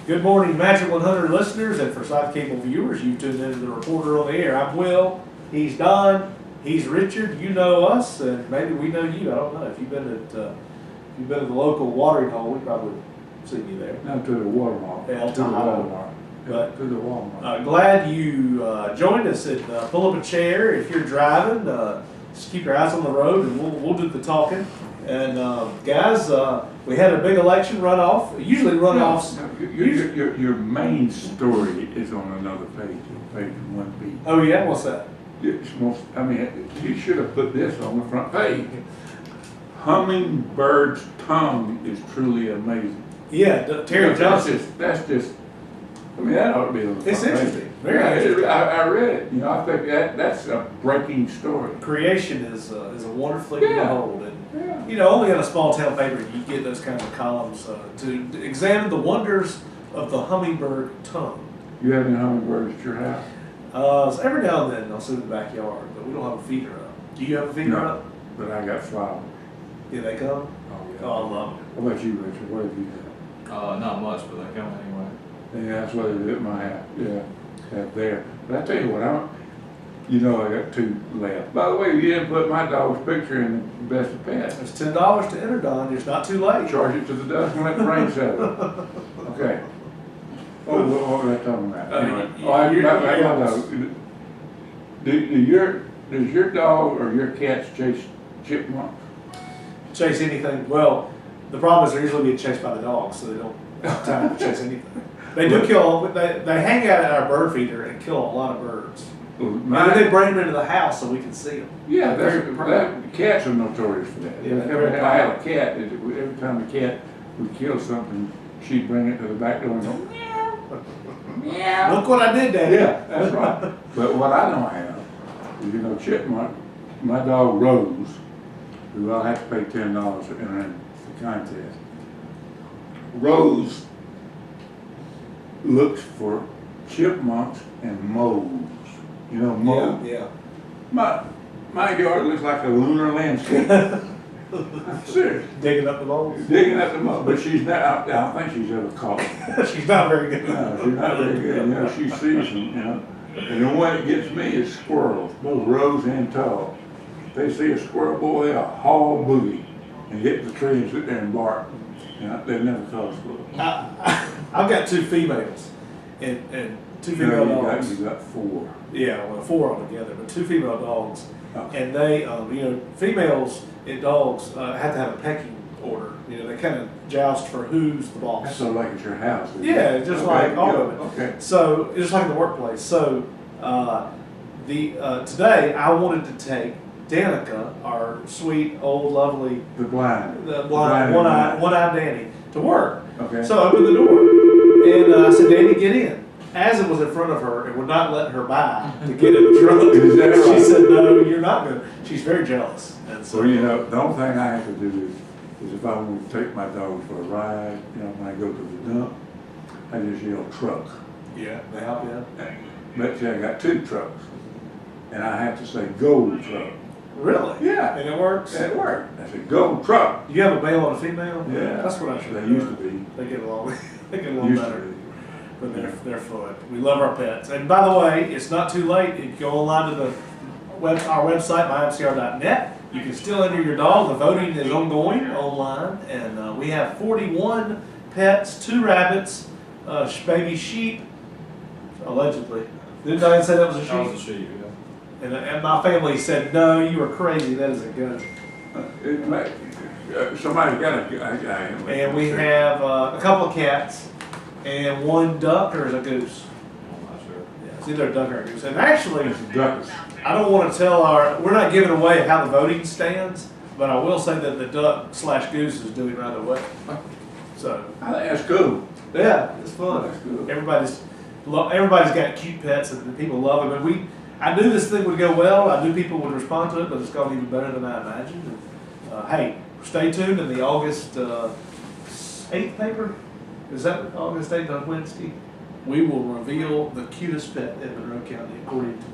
Good morning, Magic 100 listeners, and for South Cable viewers. You've tuned into the Reporter on the Air. I'm Will. He's Don. He's Richard. You know us, and maybe we know you. I don't know if you've been at the local watering hole. We probably seen you there. Not to the Walmart. Yeah, to the Walmart. But to the Walmart. Glad you joined us. And pull up a chair if you're driving. Just keep your eyes on the road, and we'll do the talking. And guys, we had a big election runoff. Usually runoffs. Your main story is on another page, page 1B. Oh yeah, what's that? I mean, you should have put this on the front page. Hummingbird's tongue is truly amazing. Yeah, Terry Johnson. That's just. I mean, that ought to be on the front It's interesting. page. Very interesting. I read it. You know, I think that's a breaking story. Creation is a wonderful thing to Yeah. behold, and Yeah. you know, only in a small town paper you get those kind of columns to examine the wonders of the hummingbird tongue. You have any hummingbirds at your house? So every now and then I'll sit in the backyard, but we don't have a feeder up. Do you have a feeder No, up? but I got flowers. Yeah, they come. Oh, yeah. Oh, I love them. What about you, Richard? What have you got? Not much, but they come anyway. Yeah, that's what it is at my house. Yeah, out there. But I tell you what, I got two left. By the way, you didn't put my dog's picture in the best of pets. It's $10 to enter, Don. It's not too late. Charge it to the dust and let the rain settle. Okay. Oh, what was I talking about? Anyway. My dog. Does your dog or your cats chase chipmunks? Chase anything. Well, the problem is they're usually being chased by the dogs, so they don't have time to chase anything. They do kill. They hang out at our bird feeder and kill a lot of birds. And then they bring them into the house so we can see them. Yeah, cats are notorious for that. Yeah, I had a cat. Every time the cat would kill something, she'd bring it to the back door and go meow, meow. Look what I did, Daddy. Yeah, that's right. But what I don't have is, chipmunk. My dog Rose, who I'll have to pay $10 to enter in the contest. Rose looks for chipmunks and moles. You know, moles. Yeah. My yard looks like a lunar landscape. I'm serious. Digging up the moles. Digging up the moles, but she's not. I don't think she's ever caught. She's not very good. No, she's not very good. She sees them. And the one that gets me is squirrels, both Rose and Tall. They see a squirrel, boy, they'll haul boogie and hit the tree and sit there and bark. They've never caught a squirrel. I've got two females and two female dogs. You got four. Yeah, well, four altogether, but two female dogs. Okay. And they, females and dogs have to have a pecking order. They kind of joust for who's the boss. That's so like at your house. Yeah, just like all of it. Okay. So just like in the workplace. So today I wanted to take Danica, our sweet old lovely The blind one-eyed Danny, to work. Okay. So I opened the door and I said, "Danny, get in." As it was in front of her, it would not let her by to get in the truck. Is that right? She said, "No, you're not going to." She's very jealous. And so, the only thing I have to do is if I want to take my dog for a ride, when I go to the dump, I just yell truck. yeah, they help you out. But see, I got two trucks, and I have to say go truck. Really? Yeah. And it works? And it worked. I said go truck. You have a male and a female? Yeah. That's what I should They do. used to be. They get along. They get along Used to better. be. But they're fun. We love our pets. And by the way, it's not too late. If you go online to our website, mymcr.net, you can still enter your dog. The voting is ongoing online. And we have 41 pets, 2 rabbits, baby sheep, allegedly. Didn't Diane say that was a sheep? That was a sheep, yeah. And my family said, "No, you are crazy. That is a goat." Somebody's got a guy. And we have a couple of cats and 1 duck, or is it a goose? I'm not sure. Yeah, it's either a duck or a goose. And actually, It's a duck. I don't want to tell we're not giving away how the voting stands, but I will say that the duck/goose is doing rather well. So, I think that's cool. yeah, it's fun. That's good. Everybody's got cute pets and people love them. And I knew this thing would go well. I knew people would respond to it, but it's gone even better than I imagined. And, hey, stay tuned in the August 8th paper. Is that August 8th on Wednesday? We will reveal the cutest pet in Monroe County according to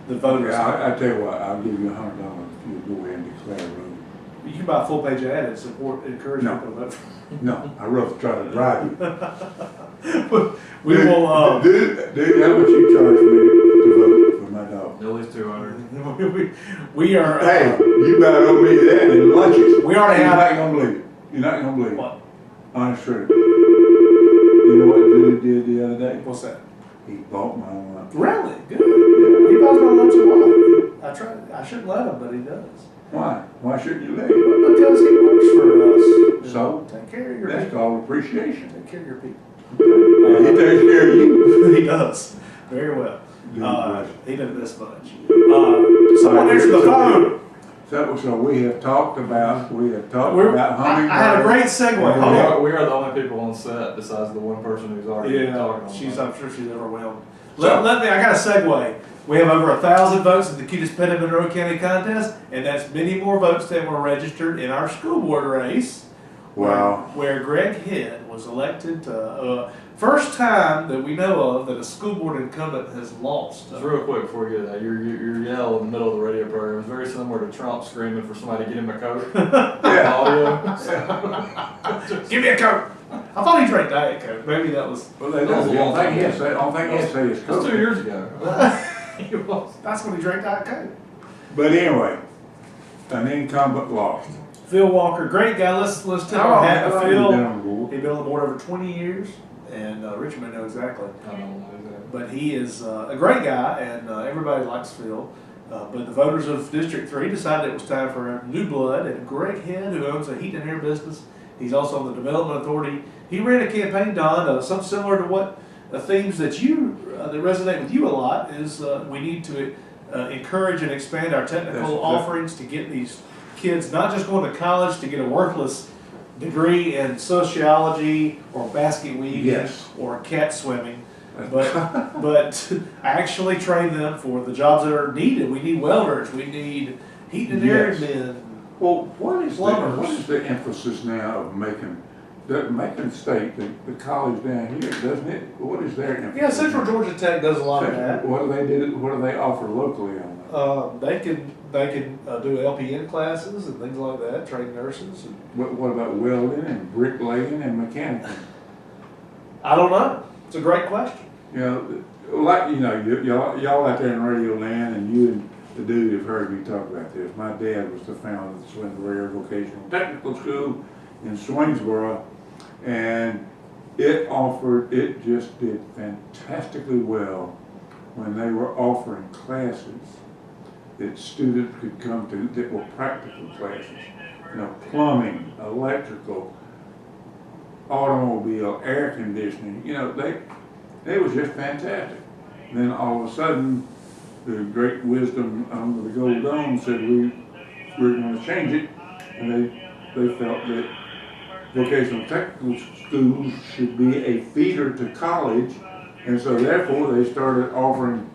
the voters. I tell you what, I'll give you $100 if you go ahead and declare a road. You can buy a full page ad and encourage No. people to vote. No, I'd rather try to drive you. We will, Dude, how much you charge me to vote for my dog? At least 200. we are, Hey, you better owe me that in lunches. We already You're have- not gonna believe it. You're not gonna believe it. what, Honest truth. You know what dude did the other day? what's that? He bought my lunch. Really? Good. He buys my lunch a lot. I shouldn't let him, but he does. Why? Why shouldn't you let him? Well, because he works for us. You So? know, take care of your That's people. called appreciation. Take care of your people. He takes care of you. He does. Very well. Dude, He did this much. Someone answer the phone. So we have talked about, I hummingbirds. had a great segue. Yeah. Hold on. We are the only people on set besides the one person who's already talking Yeah, on I'm sure she's overwhelmed. So- I got a segue. We have over 1,000 votes in the cutest pet in Monroe County contest, and that's many more votes than were registered in our school board race. Wow. Where Greg Head was elected to, first time that we know of that a school board incumbent has lost. Just real quick before we get to that, your yell in the middle of the radio program is very similar to Trump screaming for somebody to get him a Coke. Yeah. Audio. Give me a Coke! I thought he drank Diet Coke. Maybe that was. Well, they don't. The only thing he has to say is That's 2 Coke. years ago. That's when he drank Diet Coke. But anyway, an incumbent lost. Phil Walker, great guy. Let's tip Oh, our hat to he's Phil. been on the board. He's been on the board over 20 years, and Richard may know exactly. I don't know that. But he is a great guy, and everybody likes Phil. But the voters of District 3 decided it was time for a new blood, and Greg Head, who owns a heat and air business, he's also on the Development Authority. He ran a campaign, Don, something similar to what themes that that resonate with you a lot is we need to encourage and expand our technical offerings to get these kids not just going to college to get a worthless degree in sociology or basket weaving Yes. or cat swimming, but actually train them for the jobs that are needed. We need welders, we need heat and air Yes. men. Well, what is Plumbers. the emphasis now of making state, the college down here, doesn't it? What is their emphasis? Yeah, Central Georgia Tech does a lot of that. What do they offer locally on that? They can do LPN classes and things like that, train nurses. And, What about welding and bricklaying and mechanical? I don't know. It's a great question. You know, like, y'all out there in radio land, and you and the dude have heard me talk about this. My dad was the founder of the Swindle Vocational Technical School in Swainsboro, and it just did fantastically well when they were offering classes that students could come to that were practical classes. Plumbing, electrical, automobile, air conditioning, they was just fantastic. And then all of a sudden, the great wisdom under the Gold Dome said we're going to change it, and they felt that vocational technical schools should be a feeder to college, and so therefore they started offering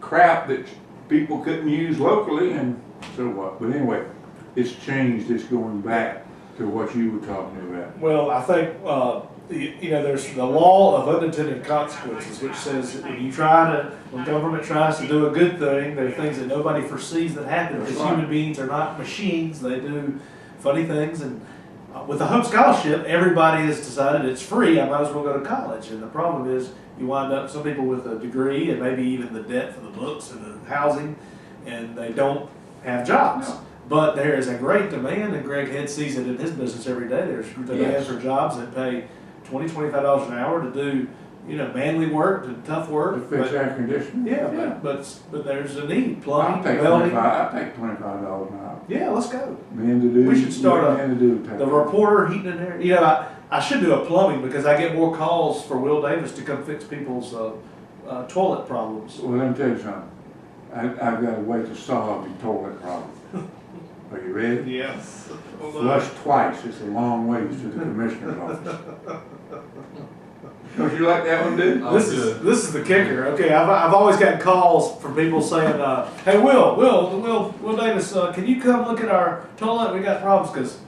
crap that people couldn't use locally, and so what? But anyway, it's changed. It's going back to what you were talking about. Well, I think there's the law of unintended consequences, which says that when government tries to do a good thing, there are things that nobody foresees that happen because human beings are not machines. They do funny things, and with the Hope Scholarship, everybody has decided it's free. I might as well go to college. And the problem is, you wind up some people with a degree and maybe even the debt for the books and the housing, and they don't have jobs. No. But there is a great demand, and Greg Head sees it in his business every day. There's demand for jobs that pay $20, $25 an hour to do, manly work, to tough work. To fix air conditioning? Yeah. But there's a need. Plumbing, I take welding. $25 an hour. Yeah, let's go. Men to do. We should start the reporter heating and air. I should do a plumbing because I get more calls for Will Davis to come fix people's toilet problems. Well, let me tell you something. I've got a way to solve your toilet problem. Are you ready? Yes. Flush twice. It's a long ways to the commissioner's office. Don't you like that one, dude? This is the kicker. Okay, I've always gotten calls from people saying, "Hey, Will Davis, can you come look at our toilet? We got problems because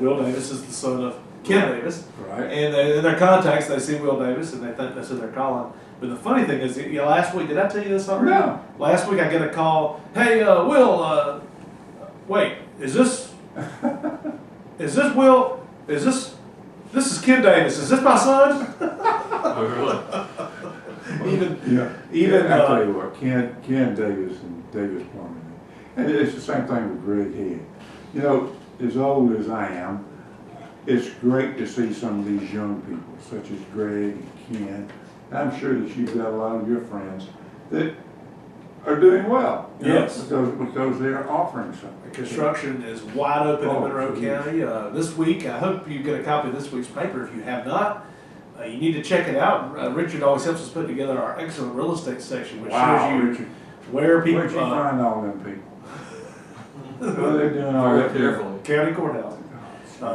Will Davis is the son of Ken Davis, right? And in their contacts, they see Will Davis and they think that's who they're calling. But the funny thing is, last week, did I tell you this already? No. Last week I get a call. Hey, Will, wait, is this Will? This is Ken Davis. Is this my son? really. Even I tell you what, Ken Davis and Davis Plumbing, and it's the same thing with Greg Head. You know, as old as I am, it's great to see some of these young people, such as Greg and Ken. I'm sure that you've got a lot of your friends that are doing well. You know, Yes. because they're offering something. construction is wide open in Oh, Monroe geez. County. This week, I hope you get a copy of this week's paper. If you have not, you need to check it out. Richard always helps us put together our excellent real estate section, which Wow, shows you Richard, where people, where'd you find all them people? What are they doing all Very that? carefully. county courthouse.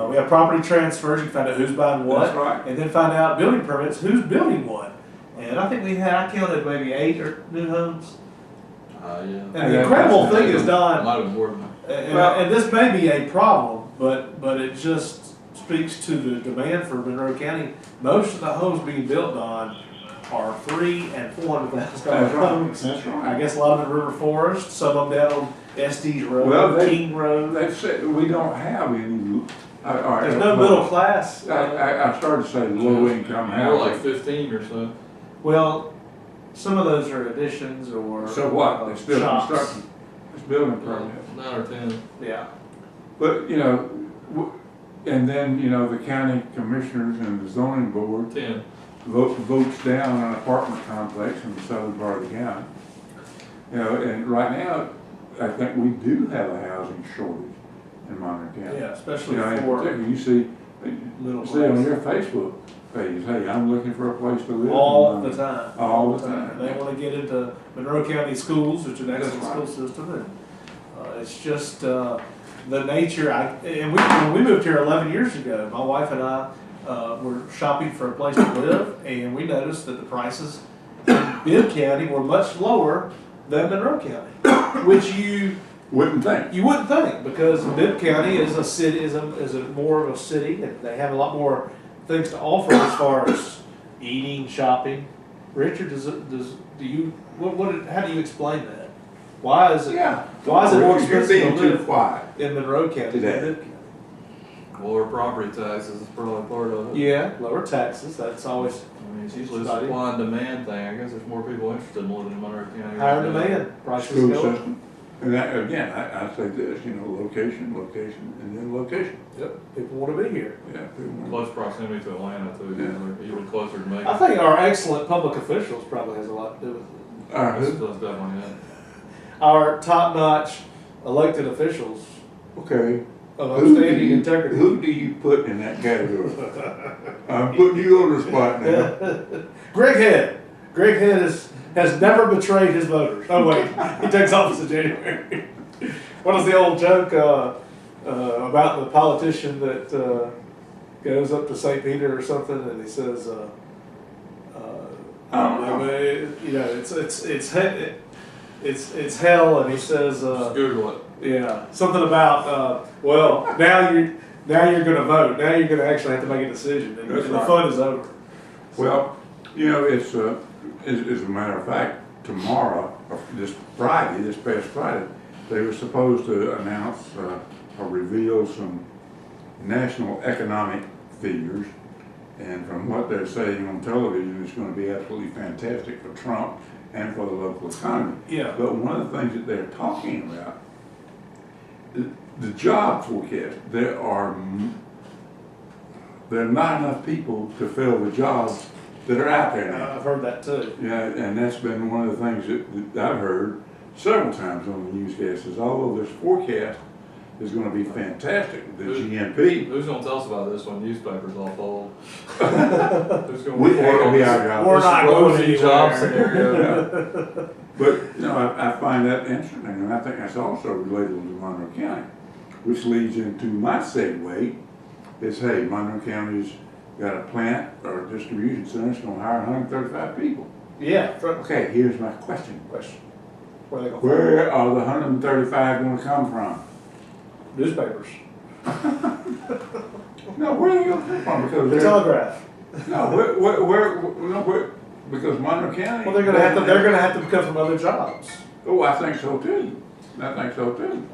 We have property transfers, you can find out who's buying what. That's right. And then find out building permits, who's building what. And I think I counted maybe 8 or new homes. Yeah. And the incredible thing is, Don, Might have been more than that. and this may be a problem, but it just speaks to the demand for Monroe County. Most of the homes being built on are $300,000 and $400,000 That's right. homes. That's right. I guess a lot of them in River Forest, some of them down on Estes Road, Well, King Road. They've said we don't have any. There's no middle class. I started to say low income More like housing. 15 or so. Well, some of those are additions or So what? They're still shops. construction. It's building permit. 9 or 10. Yeah. But, you know, and then, you know, the county commissioners and the zoning board 10. votes down an apartment complex in the southern part of the county. You know, and right now, I think we do have a housing shortage in Monroe County. Yeah, especially You know, in for particular, you see middle on class. your Facebook page, hey, I'm looking for a place to live. All in the Monroe. time. All the time. And they want to get into Monroe County schools, which is an excellent That's school right. system, and it's just the nature. When we moved here 11 years ago, my wife and I were shopping for a place to live, and we noticed that the prices in Bibb County were much lower than Monroe County, which you Wouldn't think. wouldn't think, because Bibb County is a city, is a more of a city, and they have a lot more things to offer as far as eating, shopping. Richard, how do you explain that? Why is it? Yeah. Why is it more You're expensive being to too live quiet. in Monroe County Today. than Bibb County? Lower property taxes is probably part of it. Yeah, lower taxes. That's always I mean, it's usually a supply and demand thing. I guess there's more people interested in living in Monroe County. higher right now. demand. Prices School go up. system. And that, again, I say this, you know, location, and then location. Yep, people want to be here. Yeah. people want- Close proximity to Atlanta too. Yeah. Even closer to Macon. I think our excellent public officials probably has a lot to do with it. That's definitely it. Our top-notch elected officials Okay. of Who do outstanding you- integrity. Who do you put in that category? I'm putting you on the spot now. Greg Head. Greg Head has never betrayed his voters. Oh wait, he takes office in January. What is the old joke about the politician that goes up to St. Peter or something and he says, you know, it's hell, and he says, Just Google it. yeah, something about well, now you're going to vote. Now you're going to actually have to make a decision, and That's the right. fun is over. Well, you know, it's as a matter of fact, tomorrow, or this past Friday, they were supposed to announce or reveal some national economic figures. And from what they're saying on television, it's going to be absolutely fantastic for Trump and for the local economy. Yeah. But one of the things that they're talking about, the job forecast, there are not enough people to fill the jobs that are out there now. I've heard that too. Yeah, and that's been one of the things that I've heard several times on the newscasts is although this forecast is going to be fantastic, the GNP. Who's going to tell us about this when newspapers all fold? Who's going to We report on be this? our job. We're not going rosy anywhere. job scenario. But, you know, I find that interesting, and I think that's also relatable to Monroe County, which leads into my segue, is, hey, Monroe County's got a plant or a distribution center that's gonna hire 135 people. Yeah. Okay, here's my question. Where they go? Where are the 135 gonna come from? Newspapers. No, where are they gonna come from? Because The they're, Telegraph. no, where, because Monroe County. Well, they're gonna have to come from other jobs. Oh, I think so too. I think so too.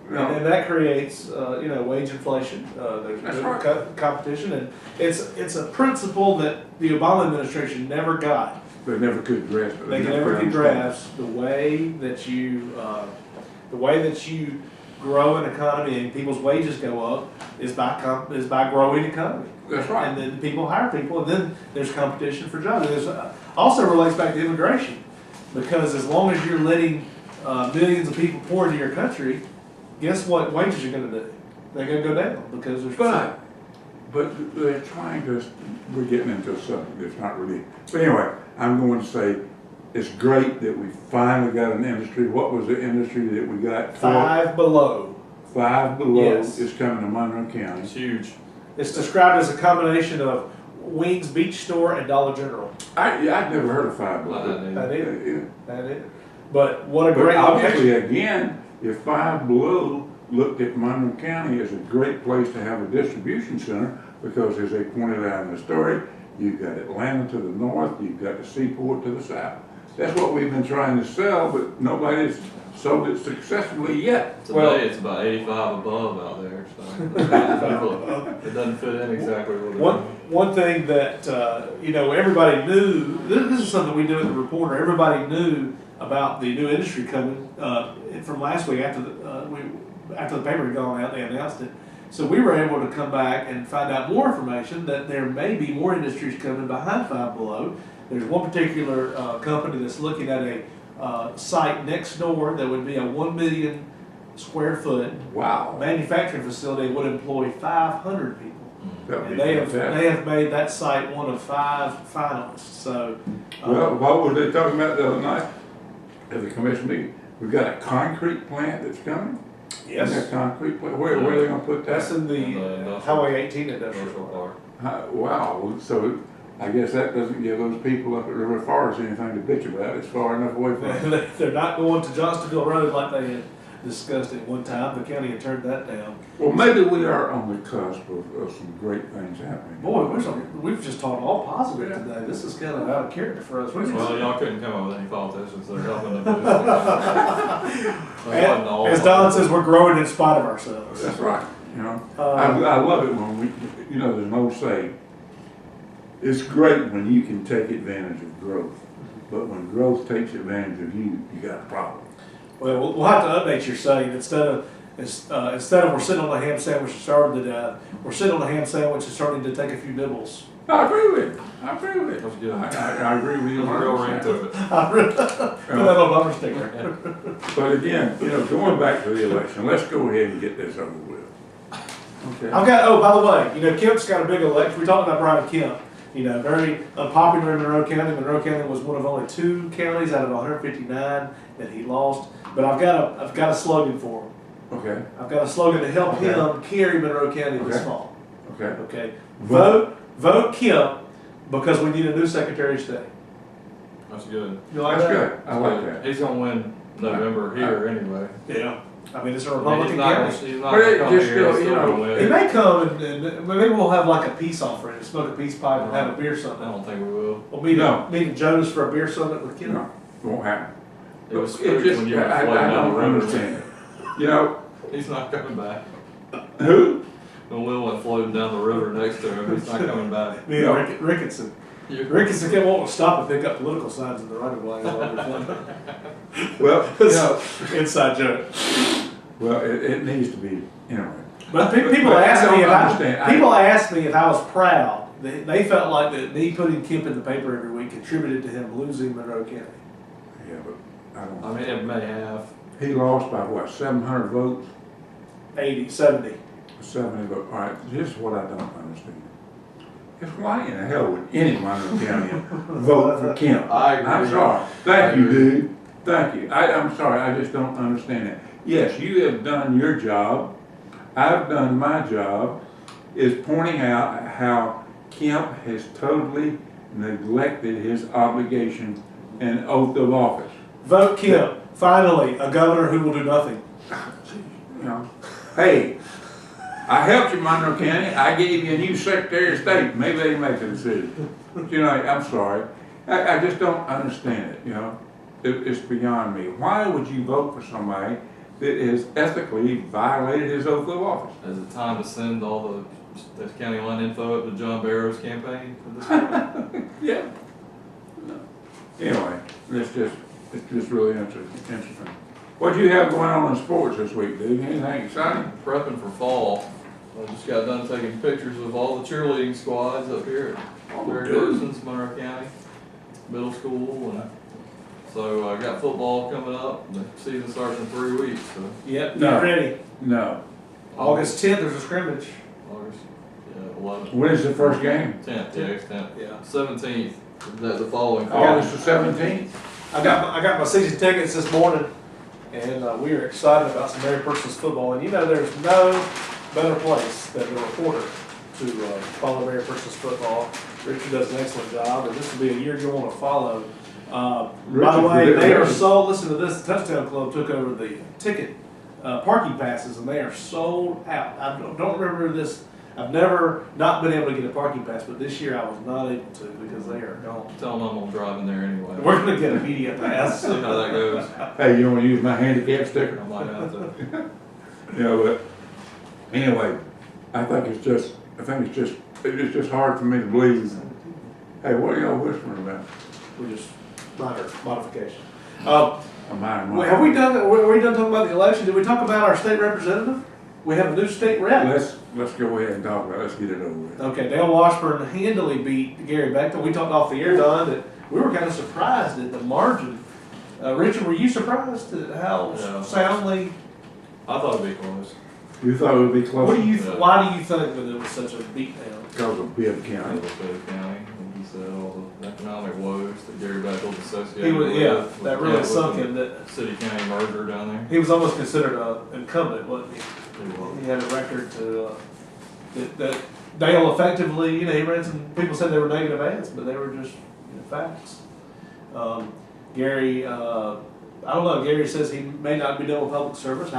And that creates, wage inflation. There's That's no right. competition, and it's a principle that the Obama administration never got. They never could grasp it. They never could grasp the way that you grow an economy and people's wages go up is by growing economy. That's right. And then people hire people, and then there's competition for jobs. There's also relates back to immigration, because as long as you're letting millions of people pour into your country, guess what wages are going to do? They're going to go down because there's. But they're trying to. We're getting into a subject that's not really. But anyway, I'm going to say it's great that we finally got an industry. What was the industry that we got? Five Below. Five Below Yes. is coming to Monroe County. It's huge. It's described as a combination of Wings Beach Store and Dollar General. I've never heard of Five Below. That is. Yeah. That is. But what a But great obviously, location. again, if Five Below looked at Monroe County as a great place to have a distribution center, because as they pointed out in the story, you've got Atlanta to the north, you've got the seaport to the south. That's what we've been trying to sell, but nobody's sold it successfully yet. Today it's about 85 above out there, so it doesn't fit in exactly what it is. One thing that everybody knew. This is something we do at the Reporter. Everybody knew about the new industry coming from last week after the paper had gone out. They announced it, so we were able to come back and find out more information that there may be more industries coming behind Five Below. There's one particular company that's looking at a site next door that would be a 1 million square foot Wow. manufacturing facility, would employ 500 people. That would And be they fantastic. have made that site one of 5 finalists. So, Well, what were they talking about the other night at the commission meeting? We've got a concrete plant that's coming? yes, That concrete plant, where are they gonna put that's that? in the Highway 18 industrial Commercial park. park. Wow, so I guess that doesn't give those people up at River Forest anything to bitch about. It's far enough away from them. They're not going to Johnstonville Road like they had discussed at one time. The county had turned that down. Well, maybe we are on the cusp of some great things happening. Boy, we've just talked all positive today. This is kind of out of character for us. Well, y'all couldn't come up with any politicians that are helping to boost it. As Don says, we're growing in spite of ourselves. That's right, I love it when we, there's an old saying, it's great when you can take advantage of growth, but when growth takes advantage of you, you got a problem. Well, we'll have to update your saying. Instead of we're sitting on a ham sandwich and starving to death, we're sitting on a ham sandwich and starting to take a few nibbles. I agree with it. I agree with it. That's good. I agree with you. There's a real ring to it. Put that on bumper sticker. But again, going back to the election, let's go ahead and get this over with. Okay. By the way, Kemp's got a big election. We talked about Brian Kemp. Very unpopular in Monroe County. Monroe County was one of only 2 counties out of 159 that he lost. But I've got a slogan for him. Okay. I've got a slogan to help him carry Monroe County this fall. Okay. Okay. Vote Kemp because we need a new Secretary of State. That's good. You like That's that? good. I like that. He's gonna win November here anyway. Yeah. I mean, it's a I mean, Republican he's not county. gonna, he's not But it gonna come just here and still, still gonna He win. may come and maybe we'll have like a peace offering, smoke a peace pipe and have a beer I summit. don't think we will. We'll meet No. meet in Jonas for a beer summit with Kemp. No, it won't happen. It was It spooky just, when you were I floating down don't the river. understand it. He's not coming back. Who? When Will went floating down the river next to him, he's not coming back. Me and No. Ricketson. Ricketson kept wanting to stop and pick up political signs in the right of way. Well, Inside joke. well, it needs to be, But people But I asked don't me understand. people asked me if I was proud. They felt like that me putting Kemp in the paper every week contributed to him losing Monroe County. Yeah, but I don't. I mean, it may have. He lost by what, 700 votes? 80, 70. 70 votes. All right, here's what I don't understand. It's why in the hell would any Monroe County vote for Kemp? I agree. I'm sorry. Thank you, dude. Thank you. I'm sorry, I just don't understand it. Yes, you have done your job. I've done my job, is pointing out how Kemp has totally neglected his obligation and oath of office. Vote Kemp. Finally, a governor who will do nothing. Hey, I helped you, Monroe County. I gave you a new Secretary of State. Maybe they make the decision. I'm sorry. I just don't understand it, It's beyond me. Why would you vote for somebody that has ethically violated his oath of office. Is it time to send all the county line info up to John Barrow's campaign for this point? Yeah. Anyway, it's just really interesting. What do you have going on in sports this week, dude? Anything exciting? Prepping for fall. I just got done taking pictures of all the cheerleading squads up here at Mary Dixon's, Monroe County Middle School, and so I got football coming up. The season starts in 3 weeks, so Yep, No. get ready. No. August 10th, there's a scrimmage. August, yeah, 11th. When is the first game? 10th, yeah, August 10th. Yeah. 17th, the following. August the 17th? I got my season tickets this morning, and we are excited about some Mary Persons football. And you know, there's no better place than the reporter to follow Mary Persons football. Richard does an excellent job, and this will be a year you'll want to follow. By the way, they are sold. Listen to this: the Touchdown Club took over the ticket parking passes, and they are sold out. I don't remember this. I've never not been able to get a parking pass, but this year I was not able to because they are gone. Tell them I'm gonna drive in there anyway. We're gonna get a media pass. See how that goes. Hey, you want to use my handicap sticker? I might have to. Yeah, but anyway, I think it's just hard for me to believe. Hey, what are y'all whispering about? We just minor modification. A minor Have we done talking about the election? Did we talk about our state representative? We have a new state rep. Let's go ahead and talk about it. Let's get it over with. Okay, Dale Washburn handily beat Gary Bechtel. We talked off the air, Don, that we were kind of surprised at the margin. Richard, were you surprised at how Yeah. soundly? I thought it'd be close. You thought it would be close? What do you? Yeah. Why do you think that it was such a beatdown? Because of Bibb I County. was County, and he said all the economic woes that Gary Beckel's associated He was, with. yeah, with that really with sunk the him. That City-county merger down there. he was almost considered an incumbent, wasn't he? He was. He had a record to that Dale effectively. He ran some. People said they were negative ads, but they were just facts. Gary, I don't know. Gary says he may not be done with public service.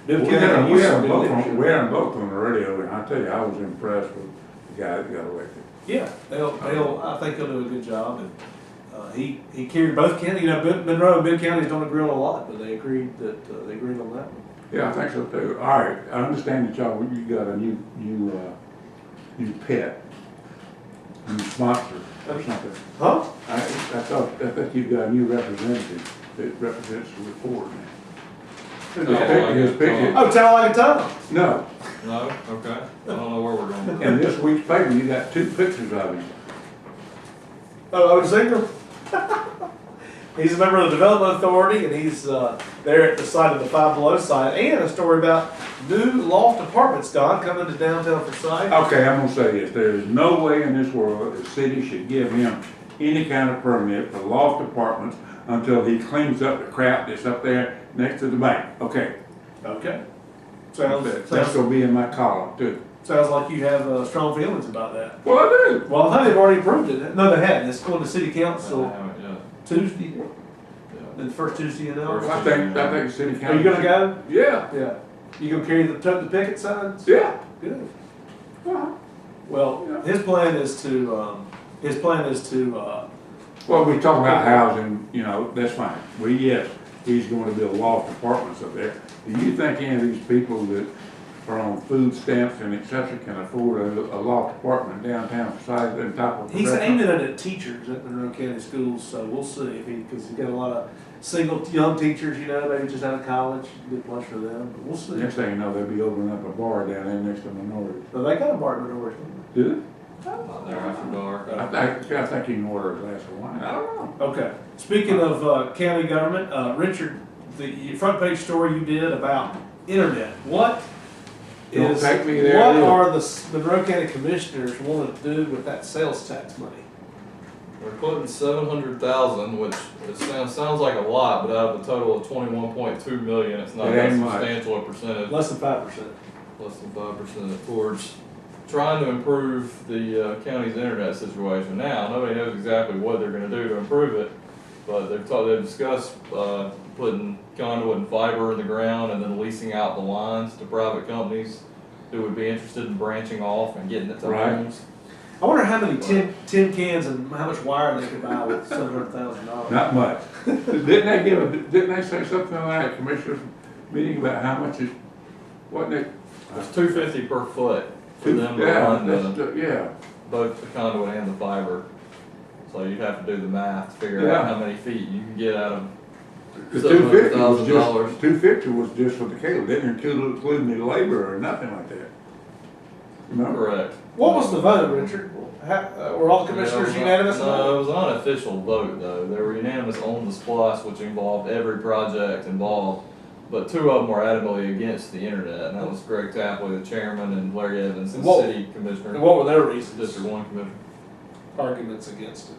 We had them both on the radio, and I tell you, I was impressed with the guy that got elected. Yeah, I think he'll do a good job, and he carried both counties. You know, Monroe and Bibb counties don't agree on a lot, but they agreed on that one. Yeah, I think so too. All right, I understand that you got a new pet, new sponsor or something. Huh? I thought you got a new representative that represents the report now. His picture. Oh, tell like a Tom. No, No? Okay. I don't know where we're going with that. in this week's paper, you got 2 pictures of him. Oh, Owen Singer. He's a member of the Development Authority, and he's there at the site of the Five Below site, and a story about new loft apartments, Don, coming to downtown Forsyth. Okay, I'm gonna say this, there is no way in this world the city should give him any kind of permit for loft apartments until he cleans up the crap that's up there next to the bank. Okay, Okay. that's Sounds gonna be in my column too. like you have strong feelings about that. Well, I do. Well, I thought they've already approved it. No, they hadn't. It's going to city council I haven't yet. Tuesday, Yeah. the first Tuesday in First. August. I think the city council. Are you gonna go? Yeah, Yeah. You gonna carry the picket signs? yeah. Good. Uh-huh. Well, Yeah. his plan is to, Well, we talk about housing, you know, that's fine. Well, yes, he's going to build loft apartments up there. Do you think any of these people that are on food stamps and et cetera can afford a loft apartment downtown Forsyth on top of the he's restaurant? aiming it at teachers at Monroe County Schools, so we'll see if because he's got a lot of single young teachers, maybe just out of college, good place for them, but we'll see. Next thing you know, they'll be opening up a bar down there next to Monroe. So they got a bar at Monroe. Do Out there after dark. they? I think you can order a glass of wine. I don't know. Okay. Speaking of county government, Richard, the front page story you did about internet. What Don't take me there, what either. are the Monroe County commissioners want to do with that sales tax money? We're putting 700,000, which it sounds like a lot, but out of a total of 21.2 million, it's not It that ain't much. substantial a percentage. Less than 5%. Less than 5% towards trying to improve the county's internet situation. Now, nobody knows exactly what they're going to do to improve it, but they've discussed putting conduit and fiber in the ground and then leasing out the lines to private companies who would be interested in branching off and getting it to Right. homes. I wonder how many tin cans and how much wire they could buy with $700,000. Not much. Didn't they say something like that, Commissioner? meeting about how much wasn't it? It's $250 per foot for them to Yeah, run yeah, both the conduit and the fiber. So you'd have to do the math to figure Yeah. out how many feet you can get out of the 250 was $700,000. just, 250 was just for the cable, didn't include any labor or nothing like that. Remember? Correct. What was the vote, Richard? Were all the commissioners unanimous? No, it was an unofficial vote though. They were unanimous on the SPLOST, which involved every project involved. But two of them were adamantly against the internet, and that was Greg Tapley, the chairman, and Larry Evans, the city commissioner. And what were their reasons? District 1 commissioner. Arguments against it.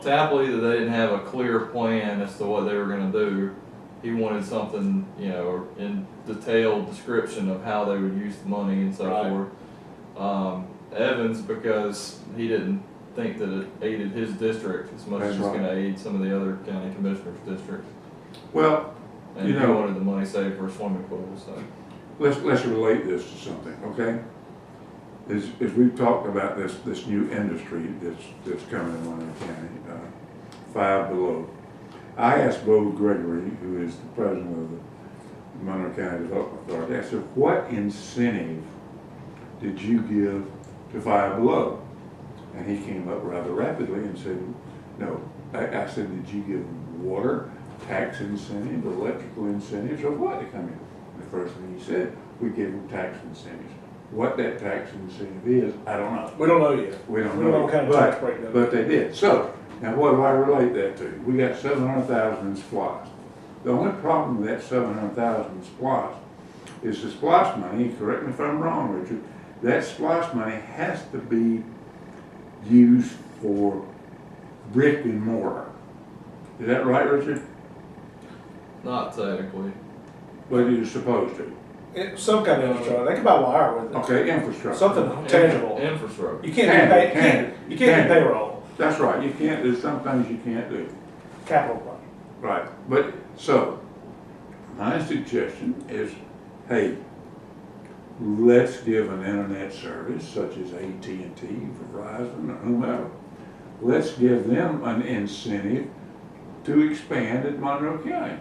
Tapley, that they didn't have a clear plan as to what they were gonna do. He wanted something, you know, in detailed description of how they would use the money and so Right. forth. Evans, because he didn't think that it aided his district as much as That's it's right. gonna aid some of the other county commissioners' districts. Well, And You he know- wanted the money saved for a swimming pool, so. let's relate this to something, okay? As we've talked about this new industry that's coming in Monroe County, Five Below. I asked Bo Gregory, who is the president of the Monroe County Development Authority, I said, what incentive did you give to Five Below? And he came up rather rapidly and said, no. I said, did you give them water, tax incentive, electrical incentives, or what to come in? The first thing he said, we gave them tax incentives. What that tax incentive is, I don't know. We don't know yet. We don't We don't know know, what kind of tax breakdown. but they did. So, now what do I relate that to? We got 700,000 in SPLOST. The only problem with that 700,000 in SPLOST is the SPLOST money, correct me if I'm wrong, Richard, that SPLOST money has to be used for brick and mortar. Is that right, Richard? Not technically. But you're supposed to. Some kind of infrastructure. They can buy wire with it. Okay, infrastructure. Something tangible. Infrastructure. You can't do payroll. That's right, you can't, there's some things you can't do. Capital plan. Right, but, so, my suggestion is, hey, let's give an internet service such as AT&T, Verizon, or whomever. Let's give them an incentive to expand at Monroe County.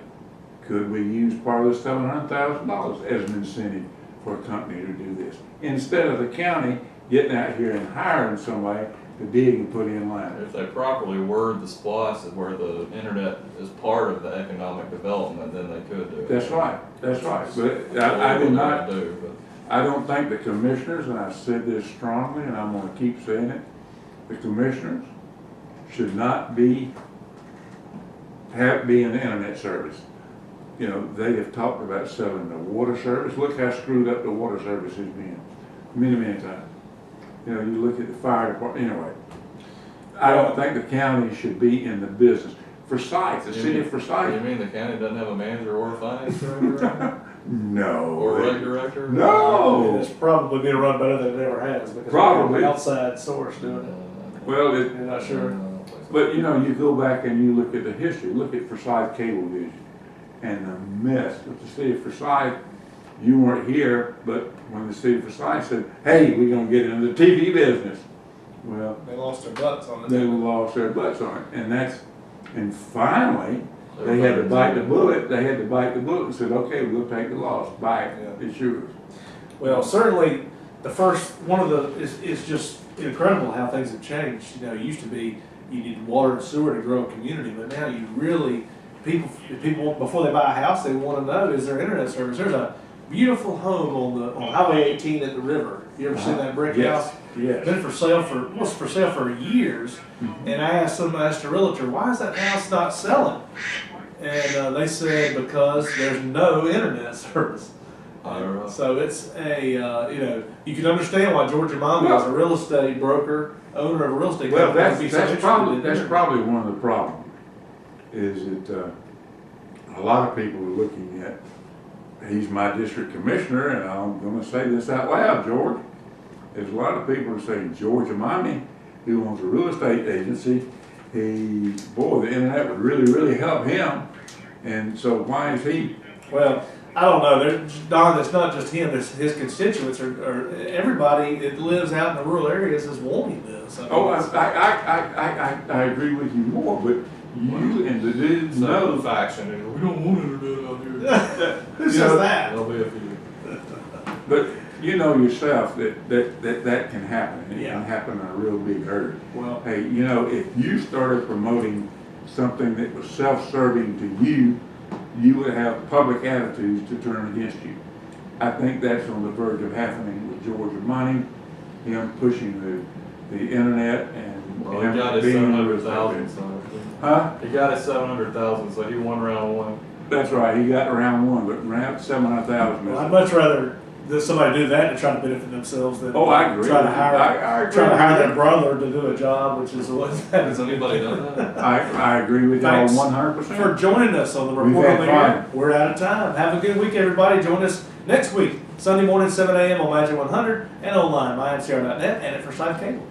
Could we use part of the $700,000 as an incentive for a company to do this? Instead of the county getting out here and hiring somebody to dig and put in line. If they properly word the SPLOST where the internet is part of the economic development, then they could do it. That's right, that's right. But That's I what do we're not, gonna do, but I don't think the commissioners, and I've said this strongly, and I'm gonna keep saying it, the commissioners should not be an internet service. You know, they have talked about selling the water service. Look how screwed up the water service has been, many, many times. You know, you look at the fire department, anyway. I don't think the county should be in the business. Forsyth, the city of you Forsyth, mean the county doesn't have a manager or a finance director right now? no. Or a rec director? No. It's probably been run better than it ever has because Probably. we have an outside source doing it. Well, You're not sure. but you know, you go back and you look at the history, look at Forsyth Cablevision and the mess with the city of Forsyth. You weren't here, but when the city of Forsyth said, hey, we're gonna get into the TV business. Well, They lost their butts on it. they lost their butts on it. And finally, they had to bite the bullet. They had to bite the bullet and said, okay, we'll take the loss. Buy it. Yeah. It's yours. Well, certainly, the first, one of the, is just incredible how things have changed. You know, it used to be, you needed water and sewer to grow a community, but now you really, people, before they buy a house, they want to know, is there internet service? There's a beautiful home on Highway 18 at the river. You ever seen that brick house? Yes. Been for sale for years, and I asked a realtor, why is that house not selling? And they said because there's no internet service. So it's a you can understand why Georgia Mommy is a real estate broker, owner of a real estate Well, company. that's probably one of the problems, is that a lot of people are looking at, he's my district commissioner, and I'm gonna say this out loud, George. There's a lot of people who say Georgia Mommy, who owns a real estate agency, the internet would really, really help him, and so why is he? Well, I don't know. Don, it's not just him. It's his constituents or everybody that lives out in the rural areas is wanting this. I agree with you more, but you and the dudes know. faction, and we don't want internet out here. Who says that? There'll be a few. But you know yourself that can happen. It Yeah. can happen in a real big hurry. Well, Hey, you know, if you started promoting something that was self-serving to you, you would have public attitudes to turn against you. I think that's on the verge of happening with Georgia Money, him pushing the internet and Well, he him got his being- 700,000, so. Huh? He got his 700,000, so he won round one. That's right, he got round one, but round 700,000. well, I'd much rather that somebody do that and try to benefit themselves than Oh, I agree. try to hire I agree try to with hire that. their brother to do a job, which is what Has anybody done that? I agree with y'all Thanks 100%. for joining us on the We've report had on the fun. air. We're out of time. Have a good week, everybody. Join us next week, Sunday morning, 7 a.m. on Magic 100 and online, myncr.net and at Forsyth Cable.